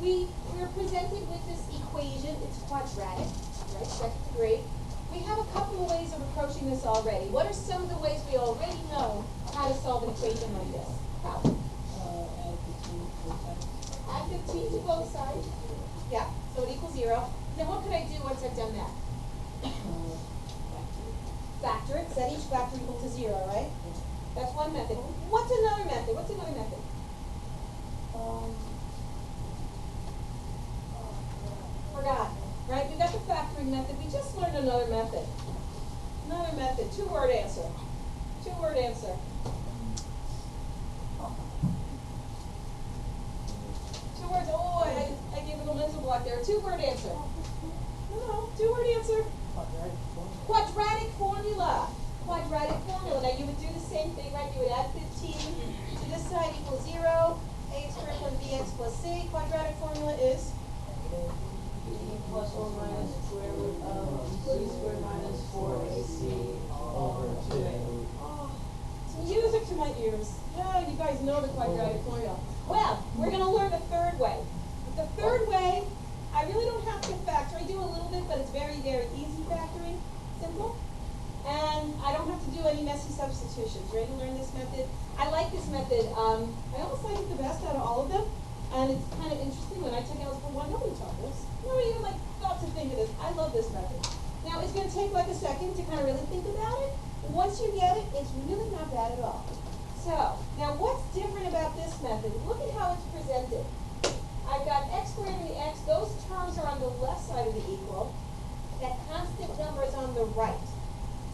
we're presented with this equation. It's quadratic, right? Second degree. We have a couple of ways of approaching this already. What are some of the ways we already know how to solve an equation like this? How? Add 15 to both sides. Yeah, so it equals 0. Then what could I do once I've done that? Factor it. Set each factor equal to 0, right? That's one method. What's another method? What's another method? Forgot. Right? We got the factoring method. We just learned another method. Another method. Two-word answer. Two-word answer. Two words. Oh, I gave it a mental block there. Two-word answer. No, two-word answer. Quadratic formula. Quadratic formula. Now you would do the same thing, right? You would add 15 to this side equals 0. Ax squared plus bx plus c. Quadratic formula is? Plus or minus square root of c squared minus 4ac over 2a. Oh, it's music to my ears. Yeah, you guys know the quadratic formula. Well, we're going to learn the third way. The third way, I really don't have to factor. I do a little bit, but it's very, very easy factoring. Simple. And I don't have to do any messy substitutions. Ready to learn this method? I like this method. I almost like it the best out of all of them. And it's kind of interesting. When I took Algebra 1, nobody taught this. Nobody even thought to think of this. I love this method. Now, it's going to take like a second to kind of really think about it. Once you get it, it's really not bad at all. So, now what's different about this method? Look at how it's presented. I've got x squared and the x. Those terms are on the left side of the equal. That constant number is on the right.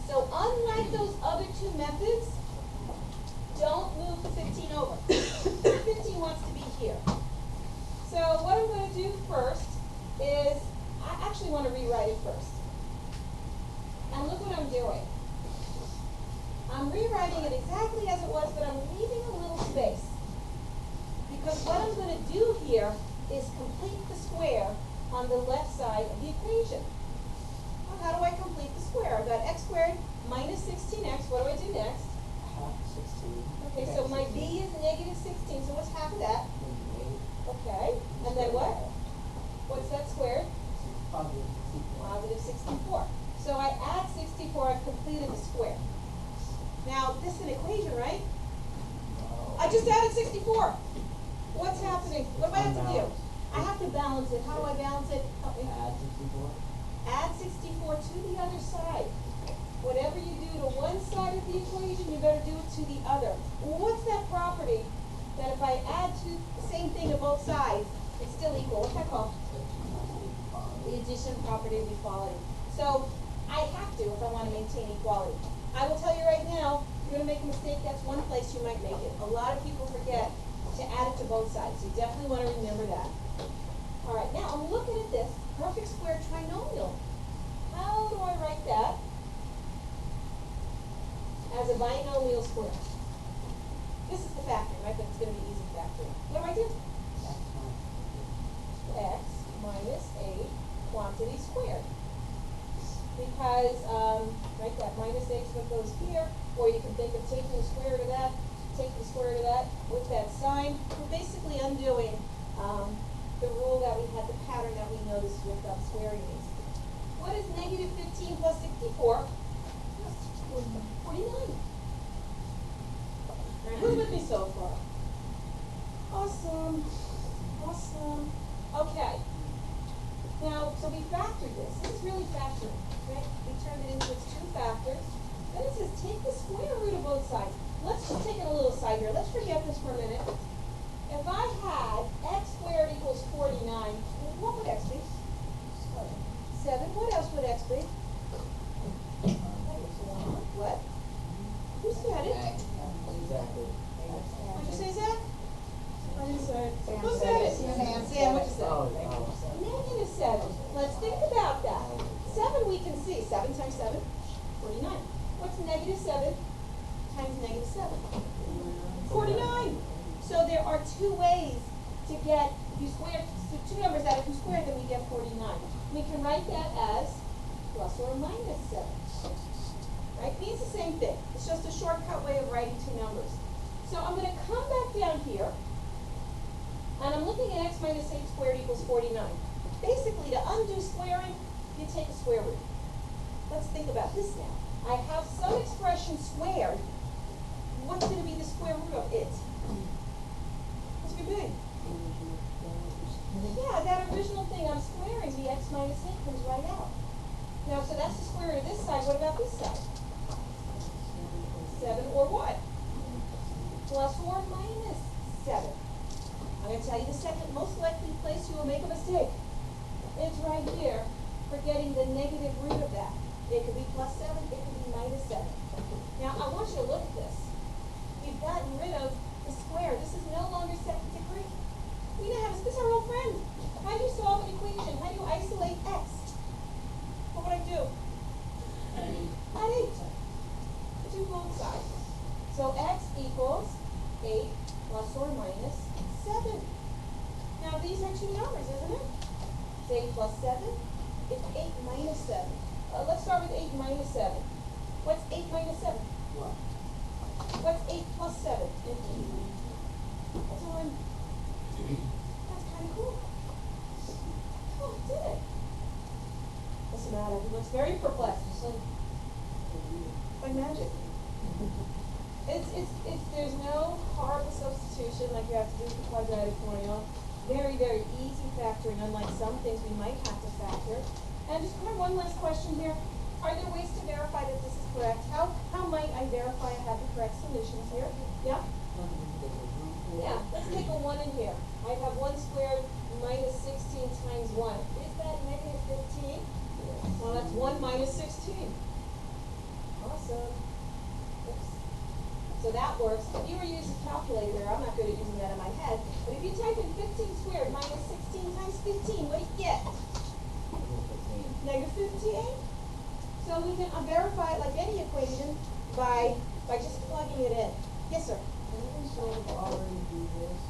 So unlike those other two methods, don't move the 15 over. 15 wants to be here. So what I'm going to do first is, I actually want to rewrite it first. And look what I'm doing. I'm rewriting it exactly as it was, but I'm leaving a little space. Because what I'm going to do here is complete the square on the left side of the equation. Well, how do I complete the square? I've got x squared minus 16x. What do I do next? Half 16. Okay, so my b is negative 16, so what's half of that? Okay, and then what? What's that squared? Positive 64. So I add 64, I've completed the square. Now, this is an equation, right? I just added 64. What's happening? What do I have to do? I have to balance it. How do I balance it? Help me. Add 64. Add 64 to the other side. Whatever you do to one side of the equation, you better do it to the other. Well, what's that property that if I add to the same thing to both sides, it's still equal? What's that called? The addition property of equality. So I have to if I want to maintain equality. I will tell you right now, you're going to make a mistake. That's one place you might make it. A lot of people forget to add it to both sides. You definitely want to remember that. All right, now I'm looking at this perfect square trinomial. How do I write that as a binomial square? This is the factoring, right? But it's going to be easy factoring. What do I do? X minus a quantity squared. Because, right, that minus a is what goes here, or you can think of taking the square root of that, take the square root of that with that sign. We're basically undoing the rule that we had, the pattern that we noticed with squaring these. What is negative 15 plus 64? 49. Now, who's with me so far? Awesome. Awesome. Okay. Now, so we factored this. This is really factoring, right? We turned it into its two factors. Then it says take the square root of both sides. Let's just take it a little side here. Let's forget this for a minute. If I had x squared equals 49, what would x be? 7. What else would x be? What? Who said it? Exactly. What'd you say, Zach? I didn't say it. Sam Who said said it. it? Sam Sam, what'd you say? Oh. Negative 7. Let's think about that. 7 we can see. 7 times 7? 49. What's negative 7 times negative 7? 49. So there are two ways to get, if you square, so two numbers that if you square them, we get 49. We can write that as plus or minus 7. Right? Means the same thing. It's just a shortcut way of writing two numbers. So I'm going to come back down here. And I'm looking at x minus 8 squared equals 49. Basically, to undo squaring, you take a square root. Let's think about this now. I have some expression squared. What's going to be the square root of it? What's going to be? Yeah, that original thing I'm squaring, the x minus 8 comes right out. Now, so that's the square root of this side. What about this side? 7 or what? Plus or minus 7. I'm going to tell you the second most likely place you will make a mistake. It's right here for getting the negative root of that. It could be plus 7, it could be minus 7. Now, I want you to look at this. We've gotten rid of the square. This is no longer second degree. We now have, this is our old friend. How do you solve an equation? How do you isolate x? What would I do? Add 8 to both sides. So x equals 8 plus or minus 7. Now, these are two numbers, isn't it? It's 8 plus 7. It's 8 minus 7. Let's start with 8 minus 7. What's 8 minus 7? What? What's 8 plus 7? That's all I'm... That's kind of cool. Oh, it did it. Doesn't matter. He looks very perplexed. Like magic. There's no horrible substitution like you have to do with the quadratic formula. Very, very easy factoring, unlike some things we might have to factor. And just kind of one last question here. Are there ways to verify that this is correct? How might I verify I have the correct solutions here? Yeah? Yeah, let's take a 1 in here. I have 1 squared minus 16 times 1. Is that negative 15? Well, that's 1 minus 16. Awesome. Oops. So that works. If you were using a calculator, I'm not good at using that in my head, but if you type in 15 squared minus 16 times 15, what do you get? Negative 15. So we can verify it like any equation by just plugging it in. Yes, sir? Can we sort of already do this?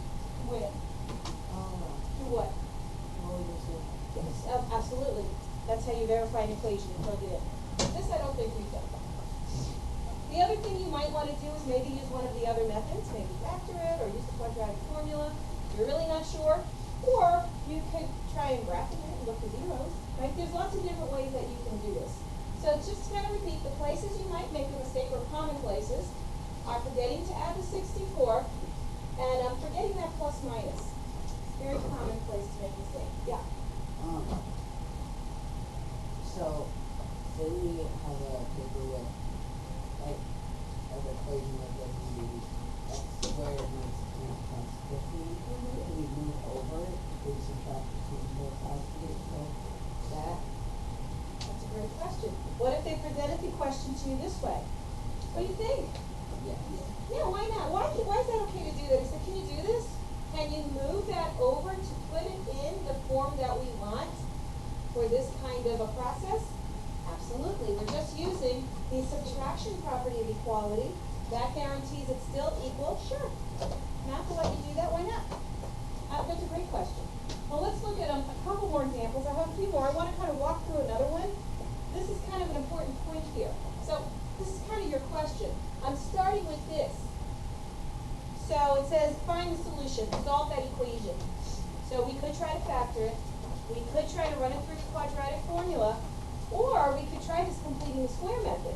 When? Do what? Yes, absolutely. That's how you verify an equation. You plug it in. This I don't think we've done. The other thing you might want to do is maybe use one of the other methods, maybe factor it or use the quadratic formula. If you're really not sure. Or you could try and bracket it and look for zeros. Right? There's lots of different ways that you can do this. So just to kind of repeat, the places you might make a mistake or common places are forgetting to add the 64 and forgetting that plus minus. Very common place to make a mistake. Yeah. So, say we have a paper with, like, an equation like this, x squared minus 10 plus 15. If we move over it, we subtract between both sides to get so that. That's a great question. What if they presented the question to you this way? What do you think? Yes. Yeah, why not? Why is that okay to do that? He said, can you do this? Can you move that over to put it in the form that we want for this kind of a process? Absolutely. We're just using the subtraction property of equality. That guarantees it's still equal. Sure. Math will let you do that. Why not? That's a great question. Well, let's look at a couple more examples. I have a few more. I want to kind of walk through another one. This is kind of an important point here. So this is kind of your question. I'm starting with this. So it says find the solution, solve that equation. So we could try to factor it. We could try to run it through the quadratic formula. Or we could try this completing the square method.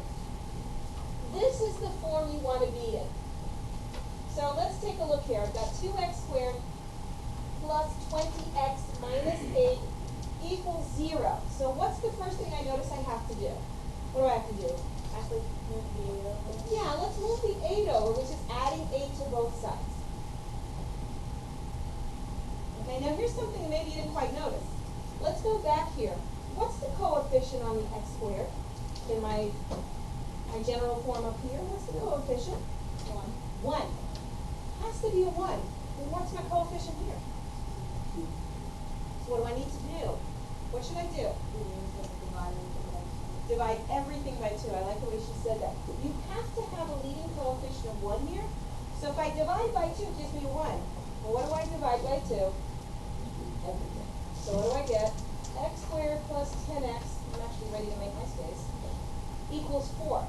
This is the form you want to be in. So let's take a look here. I've got 2x squared plus 20x minus 8 equals 0. So what's the first thing I notice I have to do? What do I have to do? Actually, move the 8 over. Yeah, let's move the 8 over, which is adding 8 to both sides. Okay, now here's something that maybe you didn't quite notice. Let's go back here. What's the coefficient on the x squared? In my general form up here, what's the coefficient? 1. 1. Has to be a 1. Well, what's my coefficient here? So what do I need to do? What should I do? Divide everything by 2. I like the way she said that. You have to have a leading coefficient of 1 here. So if I divide by 2, it gives me 1. Well, what do I divide by 2? Everything. So what do I get? X squared plus 10x, I'm actually ready to make my space, equals 4.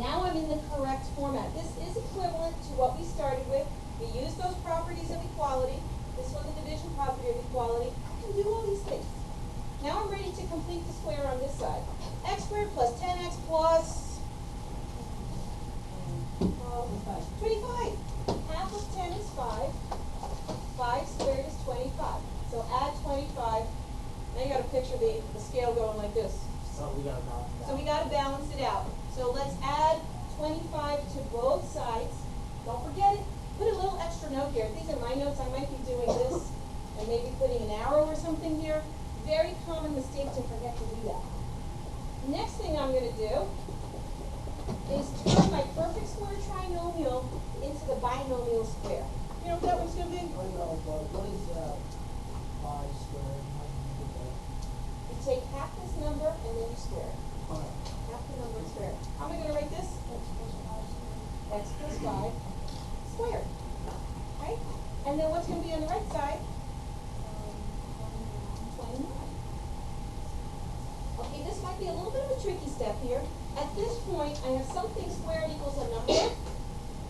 Now I'm in the correct format. This is equivalent to what we started with. We use those properties of equality. we gotta balance it out. So we gotta balance it out. So let's add 25 to both sides. Don't forget it. Put a little extra note here. These are my notes. I might be doing this and maybe putting an arrow or something here. Very common mistake to forget to do that. Next thing I'm gonna do is turn my perfect square trinomial into the binomial square. You know what that one's gonna be? I know, but what is, pi squared? How do you do that? You take half this number and then you square it. Alright. Half the number squared. How am I gonna write this? X plus 5 squared. Right? And then what's gonna be on the right side? 29. Okay, this might be a little bit of a tricky step here. At this point, I have something squared equals a number.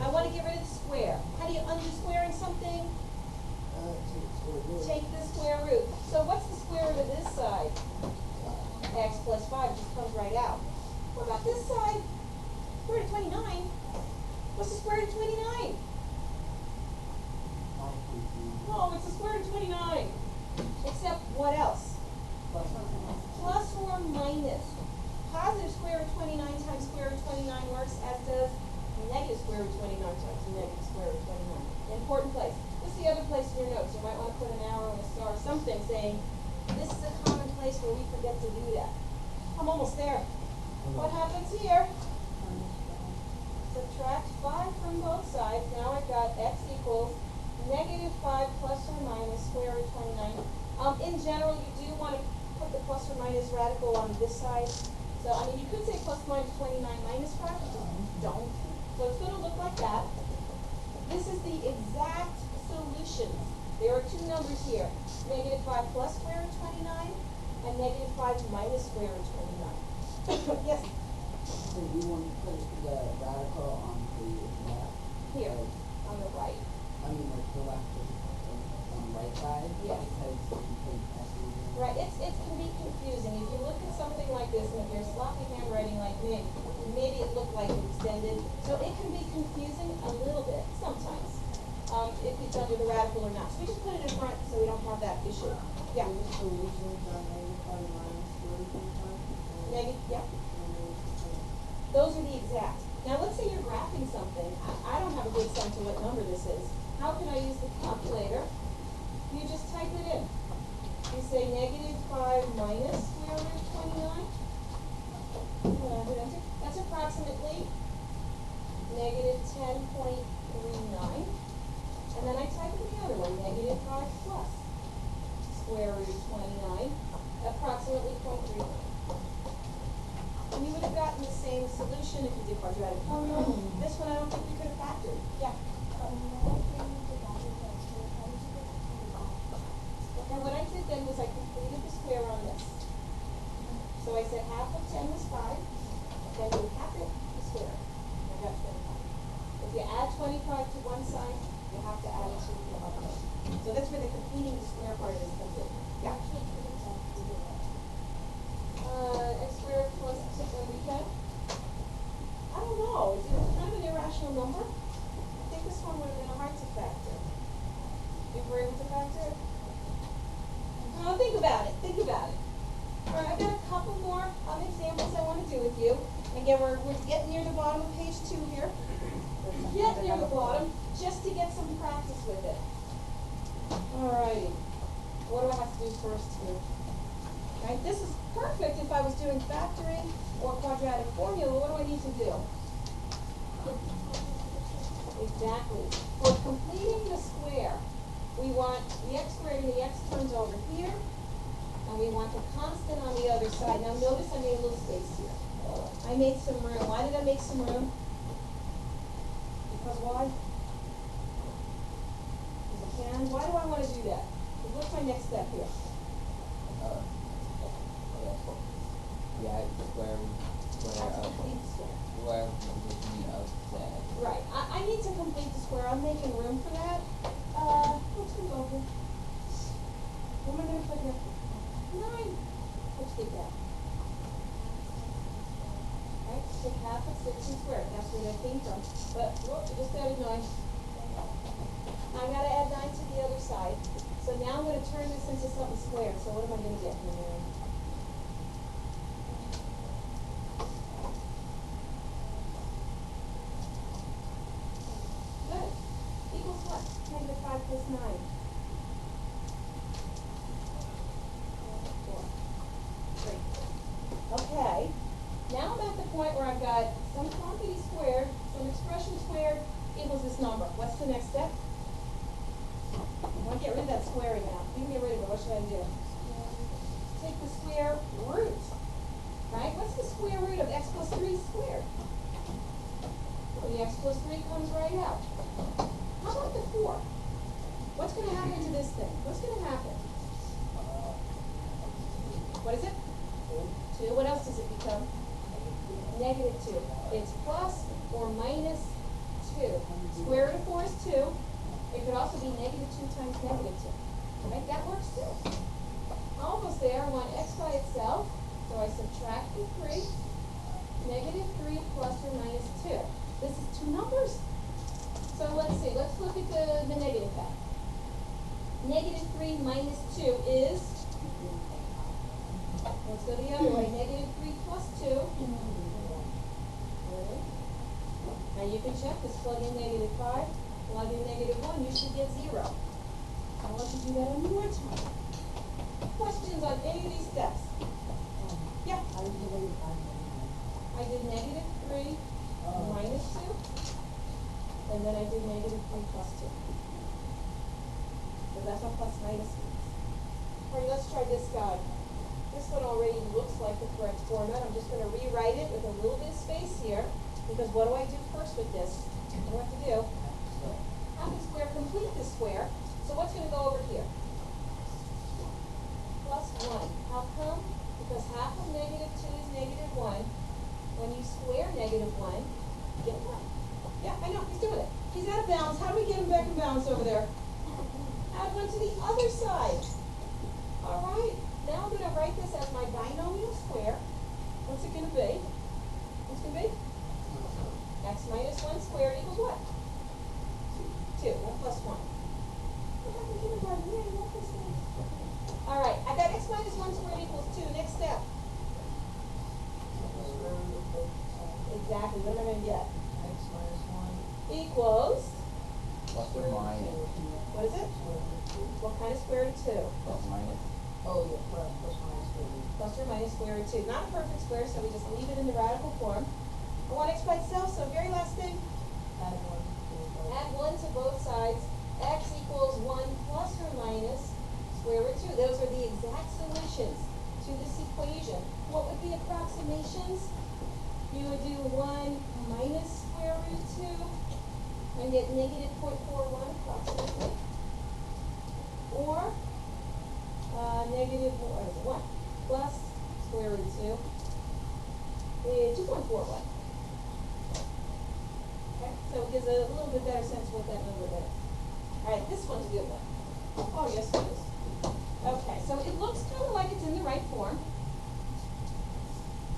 I want to get rid of the square. How do you undo squaring something? Take the square root. So what's the square root of this side? X plus 5 just comes right out. What about this side? Square root of 29. What's the square root of 29? Oh, it's the square root of 29. Except what else? Plus or minus. Positive square root of 29 times square root of 29 works, as does negative square root of 29 times negative square root of 29. Important place. This is the other place in your notes. You might want to put an arrow and a star or something saying, this is a common place where we forget to do that. I'm almost there. What happens here? Subtract 5 from both sides. Now I've got x equals negative 5 plus or minus square root of 29. In general, you do want to put the plus or minus radical on this side. So, I mean, you could say plus minus 29 minus 5, but just don't. So it's going to look like that. This is the exact solution. There are two numbers here. Negative 5 plus square root of 29 and negative 5 minus square root of 29. Yes? So you want to put the radical on the left? Here, on the right. I mean, like the left is on the right side? Yes. Because you take Right, it can be confusing. If you look at something like this, and if you're sloppy handwriting like me, maybe it looked like it extended. So it can be confusing a little bit, sometimes, if it's under the radical or not. So we just put it in front so we don't have that issue. Yeah. So the solutions are negative 5 minus square root of 25? Negative, yeah. Those are the exact. Now let's say you're graphing something. I don't have a good sense of what number this is. How can I use the calculator? You just type it in. You say negative 5 minus square root of 29. That's approximately negative 10.39. And then I type in the other one, negative 5 plus square root of 29, approximately 0.39. And you would have gotten the same solution if you did quadratic formula. This one I don't think we could have factored. Yeah. And what I did then was I completed the square on this. So I said half of 10 was 5, then you half it, the square. I got 25. If you add 25 to one side, you have to add it to the other. So that's where the completing the square part is comes in. Yeah. X squared plus 6 when we can? I don't know. Is it kind of an irrational number? I think this one would have been hard to factor. If we're able to factor it? Oh, think about it. Think about it. All right, I've got a couple more examples I want to do with you. Again, we're getting near the bottom of page 2 here. Getting near the bottom, just to get some practice with it. All righty. What do I have to do first here? Right, this is perfect if I was doing factoring or quadratic formula. What do I need to do? Exactly. For completing the square, we want the x squared and the x terms over here, and we want the constant on the other side. Now notice I made a little space here. I made some room. Why did I make some room? Because why? Because I can. Why do I want to do that? Because what's my next step here? Yeah, square That's a complete square. square position of z. Right. I need to complete the square. I'm making room for that. Let's move over. What am I going to put here? 9. Let's take that. Right? Take half of 6 and square. That's where that came from. But, whoop, I just added 9. I got to add 9 to the other side. So now I'm going to turn this into something squared. So what am I going to get here? -5 plus 9? 4. Great. Okay. Now I'm at the point where I've got some quantity squared, some expression squared equals this number. What's the next step? I want to get rid of that squaring now. You can get rid of it. What should I do? Take the square root. Right? What's the square root of x plus 3 squared? Well, the x plus 3 comes right out. How about the 4? What's going to happen to this thing? What's going to happen? What is it? 2. What else does it become? -2. It's plus or minus 2. Square root of 4 is 2. It could also be -2 times -2. Right? That works too. Almost there. I want x by itself. So I subtract the 3. -3 plus or minus 2. This is 2 numbers. So let's see. Let's look at the negative half. -3 minus 2 is, let's go the other way. -3 plus 2. Now you can check this. Plug in -5. Plug in -1. You should get 0. I'll let you do that on your time. Questions on any of these steps? Yeah. I did -3 minus 2. And then I did -3 plus 2. So that's what plus minus means. All right, let's try this guy. This one already looks like the correct format. I'm just going to rewrite it with a little bit of space here. Because what do I do first with this? What do I have to do? Half a square, complete the square. So what's going to go over here? Plus 1. How come? Because half of -2 is -1. When you square -1, you get 1. Yeah, I know, he's doing it. He's out of bounds. How do we get him back in bounds over there? Add 1 to the other side. All right. Now I'm going to write this as my binomial square. What's it going to be? What's it going to be? X minus 1 squared equals what? 2. 1 plus 1. All right. I got x minus 1 squared equals 2. Next step. Exactly. What am I going to get? X minus 1 equals, Plus or minus. what is it? What kind of square root of 2? Plus minus. Oh, yeah, plus minus 2. Plus or minus square root of 2. Not a perfect square, so we just leave it in the radical form. I want x by itself, so very last thing, Add 1. add 1 to both sides. X equals 1 plus or minus square root 2. Those are the exact solutions to this equation. What would be approximations? You would do 1 minus square root 2 and get negative 0.41 approximately. Or negative, what is it, 1 plus square root 2 is 2.41. Okay, so it gives a little bit better sense of what that number is. All right, this one's a good one. Oh, yes, it is. Okay, so it looks kind of like it's in the right form,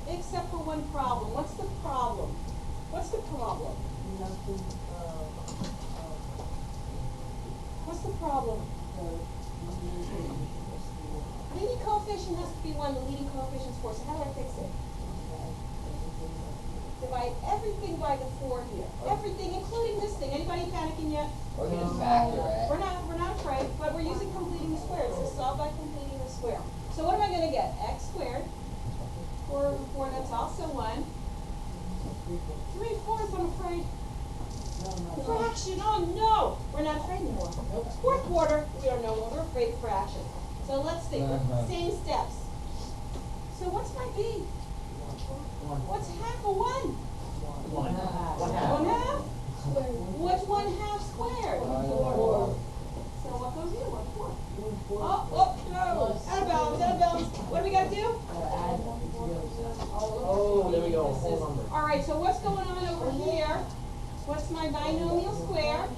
except for one problem. What's the problem? What's the problem? Nothing, What's the problem? Leading coefficient has to be 1. The leading coefficient is 4. So how do I fix it? Divide everything by the 4 here. Everything, including this thing. Anybody panicking yet? Or you just factor it. We're not afraid, but we're using completing the square. So solve by completing the square. So what am I going to get? X squared. 4 over 4, that's also 1. 3/4, I'm afraid. Fraction, oh no! We're not afraid anymore. Fourth quarter, we are no longer afraid of fractions. So let's think, same steps. So what's my B? What's half of 1? 1 half. 1 half? What's 1/2 squared? 4. So what goes here? 1/4. Oh, no! Out of bounds, out of bounds. What do we got to do? Oh, there we go, whole number. All right, so what's going on over here? What's my binomial square?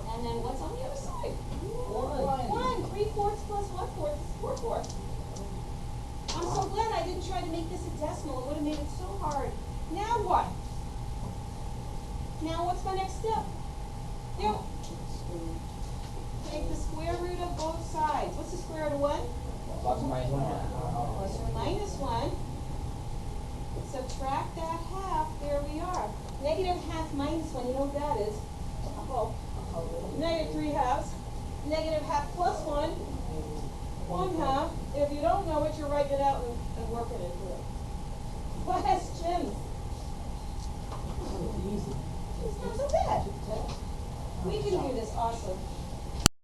And then what's on the other side? 1. 3/4 plus 1/4 is 4/4. I'm so glad I didn't try to make this a decimal. It would have made it so hard. Now what? Now what's my next step? Now, take the square root of both sides. What's the square root of 1? Plus or minus 1 half. Plus or minus 1. Subtract that half. There we are. Negative half minus 1. You know what that is? negative 3 halves, negative half plus 1, 1/2. If you don't know it, you're writing it out and working into it. Questions? Easy. It's not so bad. We can do this, awesome.